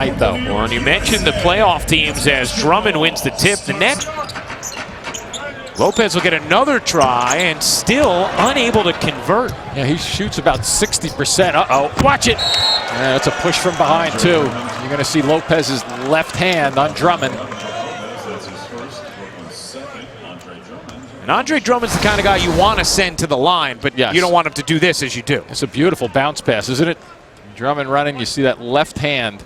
Though. Well, and you mentioned the playoff teams as Drummond wins the tip. The net. Lopez will get another try and still unable to convert. Yeah, he shoots about 60%. Uh-oh, watch it. Yeah, that's a push from behind, too. You're going to see Lopez's left hand on Drummond. And Andre Drummond's the kind of guy you want to send to the line, but yes, you don't want him to do this as you do. It's a beautiful bounce pass, isn't it? Drummond running, you see that left hand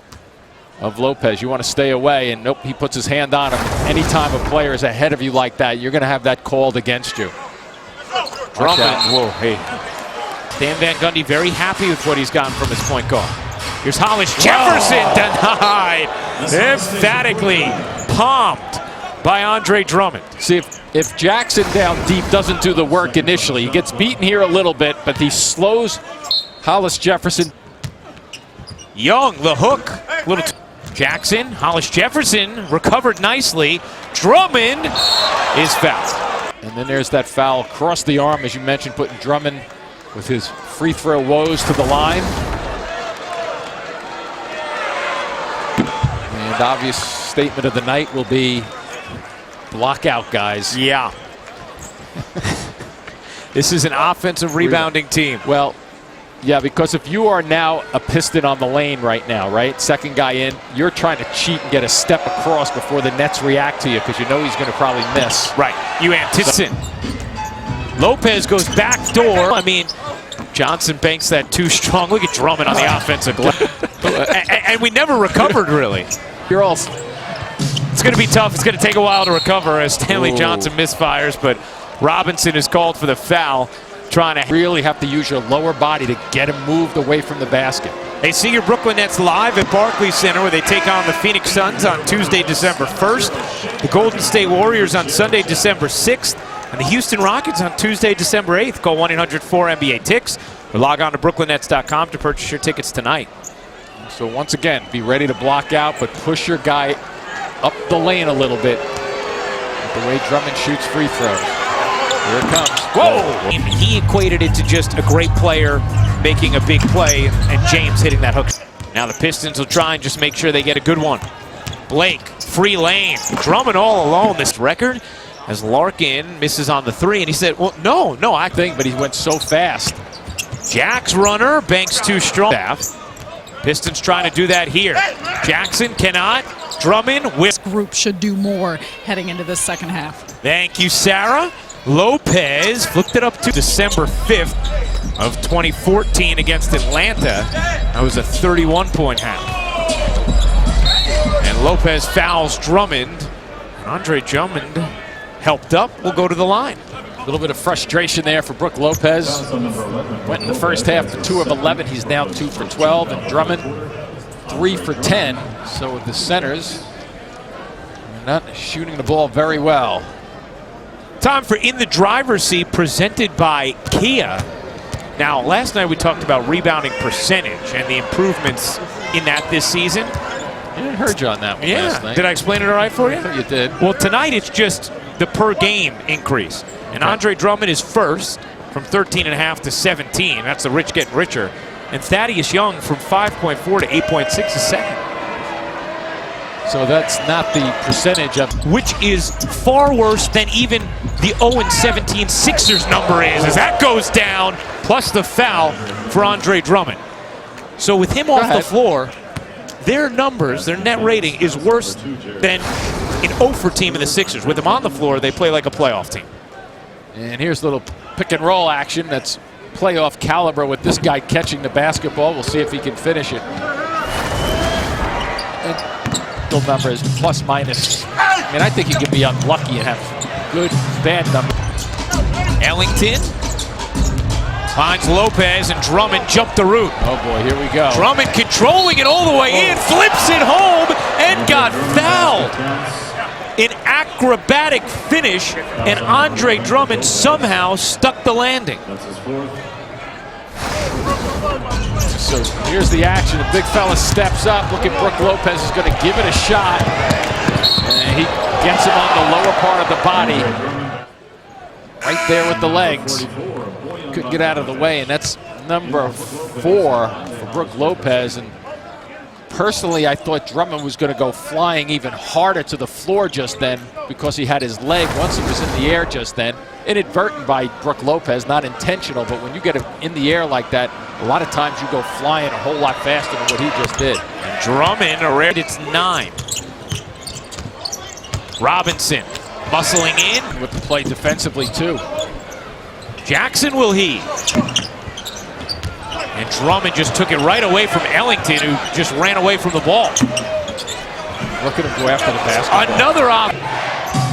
of Lopez. You want to stay away, and nope, he puts his hand on him. Anytime a player is ahead of you like that, you're going to have that called against you. Drummond, whoa, hey. Dan Van Gundy very happy with what he's gotten from his point guard. Here's Hollis Jefferson denied, emphatically palmed by Andre Drummond. See, if Jackson down deep doesn't do the work initially, he gets beaten here a little bit, but he slows Hollis Jefferson. Young, the hook, little Jackson, Hollis Jefferson recovered nicely. Drummond is fouled. And then there's that foul across the arm, as you mentioned, putting Drummond with his free throw woes to the line. And obvious statement of the night will be block out, guys. Yeah. This is an offensive rebounding team. Well, yeah, because if you are now a Piston on the lane right now, right? Second guy in, you're trying to cheat and get a step across before the Nets react to you because you know he's going to probably miss. Right. You anticipate. Lopez goes back door. I mean, Johnson banks that too strong. Look at Drummond on the offensive glass. and we never recovered, really. You're all... It's going to be tough. It's going to take a while to recover as Stanley Johnson misfires, but Robinson is called for the foul. Trying to really have to use your lower body to get him moved away from the basket. Hey, see your Brooklyn Nets live at Barclays Center where they take on the Phoenix Suns on Tuesday, December 1st. The Golden State Warriors on Sunday, December 6th. And the Houston Rockets on Tuesday, December 8th. Call 1-800-4NBA-TICKS or log on to brooklynnets.com to purchase your tickets tonight. So once again, be ready to block out, but push your guy up the lane a little bit. The way Drummond shoots free throws. Here it comes. Whoa! He equated it to just a great player making a big play and James hitting that hook. Now the Pistons will try and just make sure they get a good one. Blake, free lane. Drummond all alone. This record as Larkin misses on the three, and he said, well, no, I think, but he went so fast. Jack's runner banks too strong. Pistons trying to do that here. Jackson cannot. Drummond with group should do more heading into the second half. Thank you, Sarah. Lopez flipped it up to December 5th of 2014 against Atlanta. That was a 31-point half. And Lopez fouls Drummond. And Andre Drummond helped up, will go to the line. A little bit of frustration there for Brook Lopez. Went in the first half to 2 of 11. He's now 2 for 12. And Drummond 3 for 10. So with the centers, not shooting the ball very well. Time for In the Driver's Seat, presented by Kia. Now, last night we talked about rebounding percentage and the improvements in that this season. I heard you on that one last night. Did I explain it all right for you? I thought you did. Well, tonight it's just the per game increase. And Andre Drummond is first from 13.5 to 17. That's the rich getting richer. And Thaddeus Young from 5.4 to 8.6 is second. So that's not the percentage of... Which is far worse than even the 0-17 Sixers number is, as that goes down, plus the foul for Andre Drummond. So with him off the floor, their numbers, their net rating is worse than an 0 for team in the Sixers. With him on the floor, they play like a playoff team. And here's a little pick and roll action that's playoff caliber with this guy catching the basketball. We'll see if he can finish it. And number is plus minus. I mean, I think he could be unlucky and have good, bad numbers. Ellington finds Lopez, and Drummond jumped the route. Oh boy, here we go. Drummond controlling it all the way in, flips it home, and got fouled. An acrobatic finish, and Andre Drummond somehow stuck the landing. So here's the action. The big fella steps up. Look at Brook Lopez is going to give it a shot. And he gets him on the lower part of the body. Right there with the legs. Couldn't get out of the way, and that's number 4 for Brook Lopez. And Personally, I thought Drummond was going to go flying even harder to the floor just then because he had his leg once he was in the air just then. Inadvertent by Brook Lopez, not intentional, but when you get him in the air like that, a lot of times you go flying a whole lot faster than what he just did. And Drummond, it's 9. Robinson muscling in. With the play defensively, too. Jackson will heave. And Drummond just took it right away from Ellington, who just ran away from the ball. Look at him go after the basket. Another off.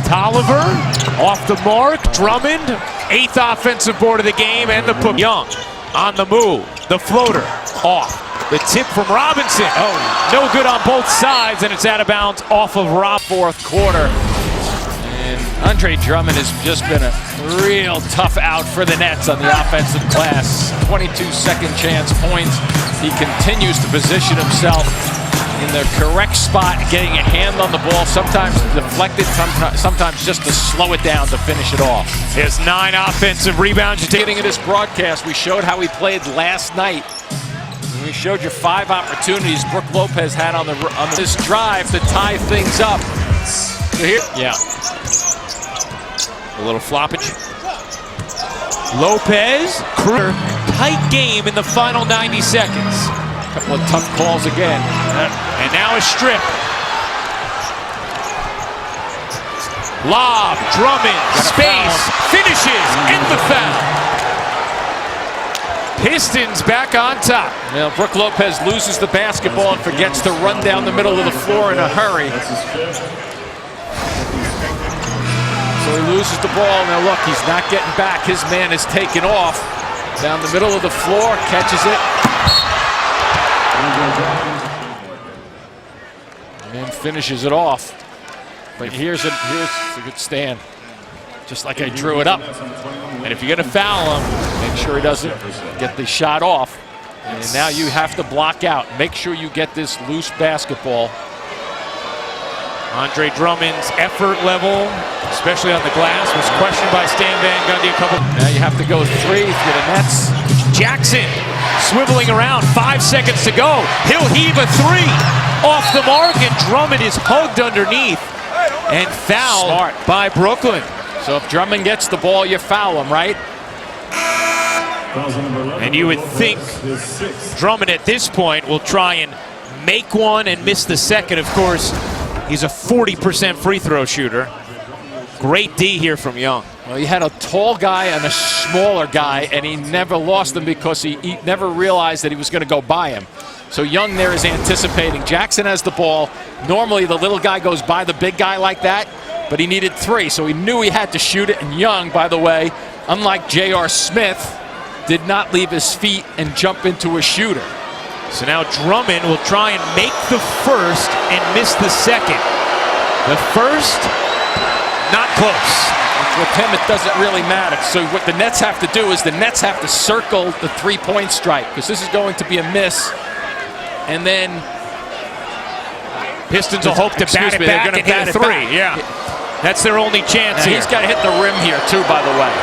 Tolliver off the mark. Drummond, 8th offensive board of the game, and the put. Young on the move. The floater off. The tip from Robinson. Oh, no good on both sides, and it's out of bounds off of Rob. Fourth quarter. And Andre Drummond has just been a real tough out for the Nets on the offensive glass. 22 second chance points. He continues to position himself in the correct spot, getting a hand on the ball, sometimes deflected, sometimes just to slow it down to finish it off. His 9 offensive rebounds. Beginning of this broadcast, we showed how he played last night. We showed you 5 opportunities Brook Lopez had on this drive to tie things up. So here, yeah. A little floppage. Lopez, tight game in the final 90 seconds. A couple of tough calls again. And now a strip. Lob, Drummond, space, finishes, and the foul. Pistons back on top. Well, Brook Lopez loses the basketball and forgets to run down the middle of the floor in a hurry. So he loses the ball. Now look, he's not getting back. His man is taken off. Down the middle of the floor, catches it. And finishes it off. But here's a good stand. Just like I drew it up. And if you're going to foul him, make sure he doesn't get the shot off. And now you have to block out. Make sure you get this loose basketball. Andre Drummond's effort level, especially on the glass, was questioned by Stan Van Gundy a couple. Now you have to go 3 for the Nets. Jackson swiveling around, 5 seconds to go. He'll heave a 3 off the mark, and Drummond is hugged underneath and fouled by Brooklyn. So if Drummond gets the ball, you foul him, right? And you would think Drummond at this point will try and make one and miss the second. Of course, he's a 40% free throw shooter. Great D here from Young. Well, he had a tall guy and a smaller guy, and he never lost them because he never realized that he was going to go by him. So Young there is anticipating. Jackson has the ball. Normally the little guy goes by the big guy like that, but he needed 3, so he knew he had to shoot it. And Young, by the way, unlike J.R. Smith, did not leave his feet and jump into a shooter. So now Drummond will try and make the first and miss the second. The first, not close. With him, it doesn't really matter. So what the Nets have to do is the Nets have to circle the 3-point strike, because this is going to be a miss. And then Pistons will hope to bat it back and hit a 3. Yeah, that's their only chance here. He's got to hit the rim here, too, by the way.